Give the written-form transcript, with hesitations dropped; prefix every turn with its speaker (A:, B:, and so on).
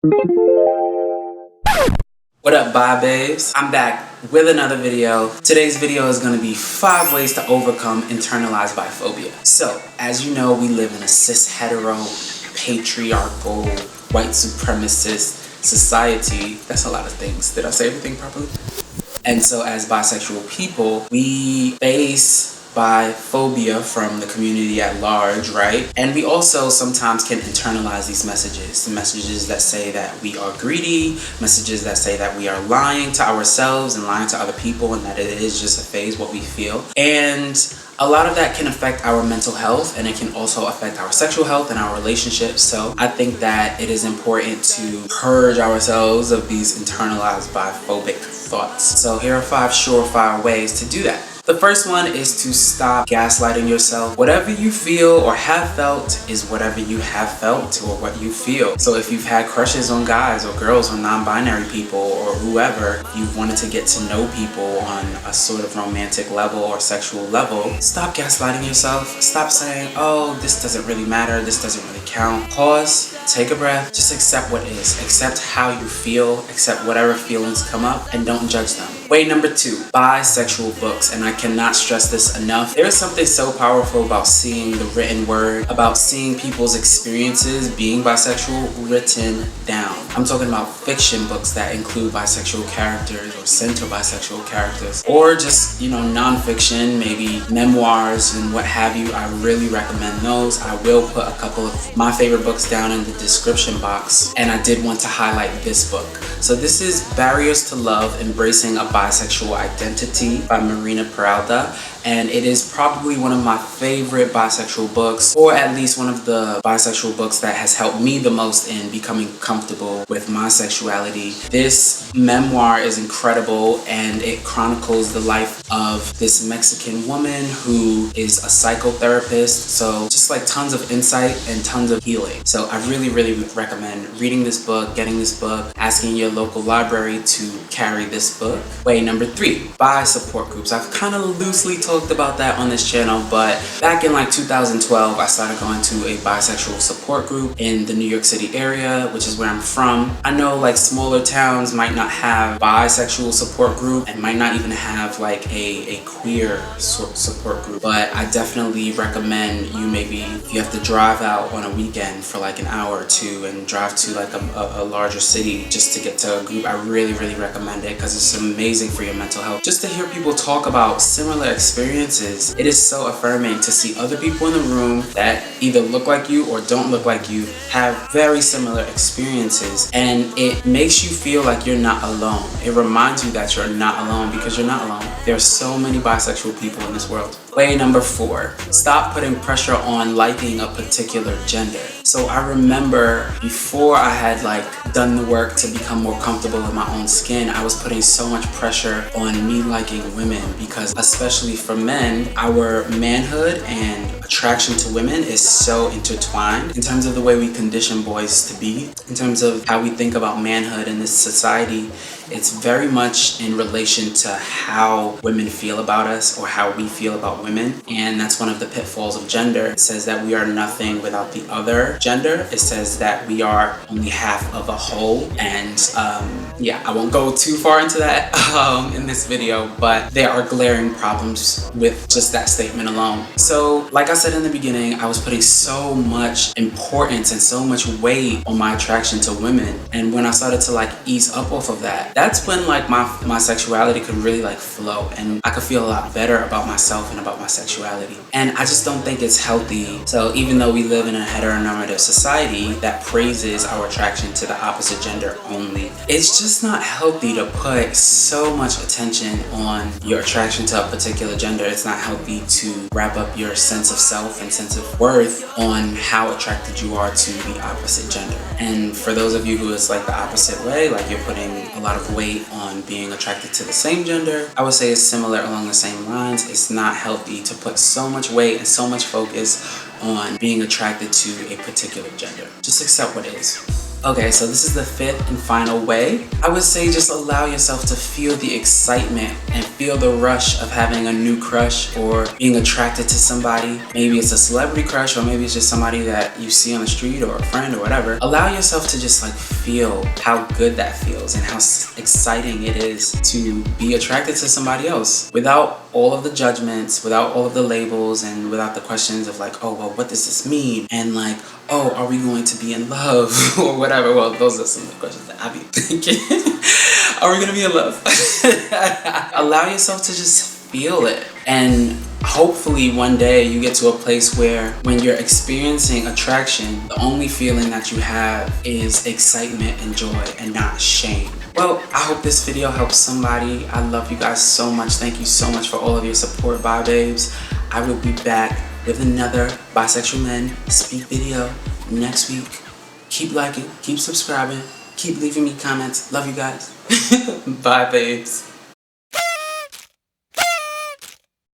A: What up, bye babes? I'm back with another video. Today's video is going to be 5 ways to overcome internalized biphobia. So, as you know, we live in a cis hetero, patriarchal, white supremacist society. That's a lot of things. Did I say everything properly? And so as bisexual people, we face biphobia from the community at large, right? And we also sometimes can internalize these messages. The messages that say that we are greedy, messages that say that we are lying to ourselves and lying to other people, and that it is just a phase, what we feel. And a lot of that can affect our mental health, and it can also affect our sexual health and our relationships. So I think that it is important to purge ourselves of these internalized biphobic thoughts. So here are 5 surefire ways to do that. The first one is to stop gaslighting yourself. Whatever you feel or have felt is whatever you have felt or what you feel. So if you've had crushes on guys or girls or non-binary people or whoever, you've wanted to get to know people on a sort of romantic level or sexual level, stop gaslighting yourself. Stop saying, oh, this doesn't really matter, this doesn't really count. Pause, take a breath, just accept what is. Accept how you feel, accept whatever feelings come up, and don't judge them. Way number 2, bisexual books. And I cannot stress this enough. There is something so powerful about seeing the written word, about seeing people's experiences being bisexual written down. I'm talking about fiction books that include bisexual characters or center bisexual characters, or just, non-fiction, maybe memoirs and what have you. I really recommend those. I will put a couple of my favorite books down in the description box, and I did want to highlight this book. So this is Barriers to Love, Embracing a Bisexual Identity by Marina Peralta, and it is probably one of my favorite bisexual books, or at least one of the bisexual books that has helped me the most in becoming comfortable with my sexuality. This memoir is incredible, and it chronicles the life of this Mexican woman who is a psychotherapist. So just like tons of insight and tons of healing. So I really recommend reading this book, getting this book, asking your local library to carry this book. Way number 3, bi support groups. I've kind of loosely talked about that on this channel, but back in like 2012, I started going to a bisexual support group in the New York City area, which is where I'm from. I know like smaller towns might not have bisexual support group and might not even have like a queer support group, but I definitely recommend you, maybe if you have to drive out on a weekend for like an hour or 2 and drive to like a larger city just to get to a group, I really recommend it because it's amazing for your mental health. Just to hear people talk about similar experiences, it is so affirming to see other people in the room that either look like you or don't look like you have very similar experiences, and it makes you feel like you're not alone. It reminds you that you're not alone, because you're not alone. There are so many bisexual people in this world. Way number 4, stop putting pressure on liking a particular gender. So I remember before I had done the work to become more comfortable in my own skin, I was putting so much pressure on me liking women, because especially for men, our manhood and attraction to women is so intertwined in terms of the way we condition boys to be, in terms of how we think about manhood in this society. It's very much in relation to how women feel about us or how we feel about women. And that's one of the pitfalls of gender. It says that we are nothing without the other gender. It says that we are only half of a whole. And yeah, I won't go too far into that in this video, but there are glaring problems with just that statement alone. So like I said in the beginning, I was putting so much importance and so much weight on my attraction to women. And when I started to ease up off of that, that's when my sexuality could really flow, and I could feel a lot better about myself and about my sexuality. And I just don't think it's healthy. So even though we live in a heteronormative society that praises our attraction to the opposite gender only, it's just not healthy to put so much attention on your attraction to a particular gender. It's not healthy to wrap up your sense of self and sense of worth on how attracted you are to the opposite gender. And for those of you who it's the opposite way, you're putting a lot of weight on being attracted to the same gender, I would say it's similar along the same lines. It's not healthy to put so much weight and so much focus on being attracted to a particular gender. Just accept what is. Okay, so this is the fifth and final way. I would say just allow yourself to feel the excitement and feel the rush of having a new crush or being attracted to somebody. Maybe it's a celebrity crush, or maybe it's just somebody that you see on the street or a friend or whatever. Allow yourself to just like feel how good that feels and how exciting it is to be attracted to somebody else without all of the judgments, without all of the labels, and without the questions of like, oh, well, what does this mean? And like, oh, are we going to be in love or whatever? Well, those are some of the questions that I be thinking. Are we going to be in love? Allow yourself to just feel it. And hopefully one day you get to a place where when you're experiencing attraction, the only feeling that you have is excitement and joy and not shame. Well, I hope this video helps somebody. I love you guys so much. Thank you so much for all of your support. Bye, babes. I will be back with another Bisexual Men Speak video next week. Keep liking, keep subscribing, keep leaving me comments. Love you guys. Bye, babes.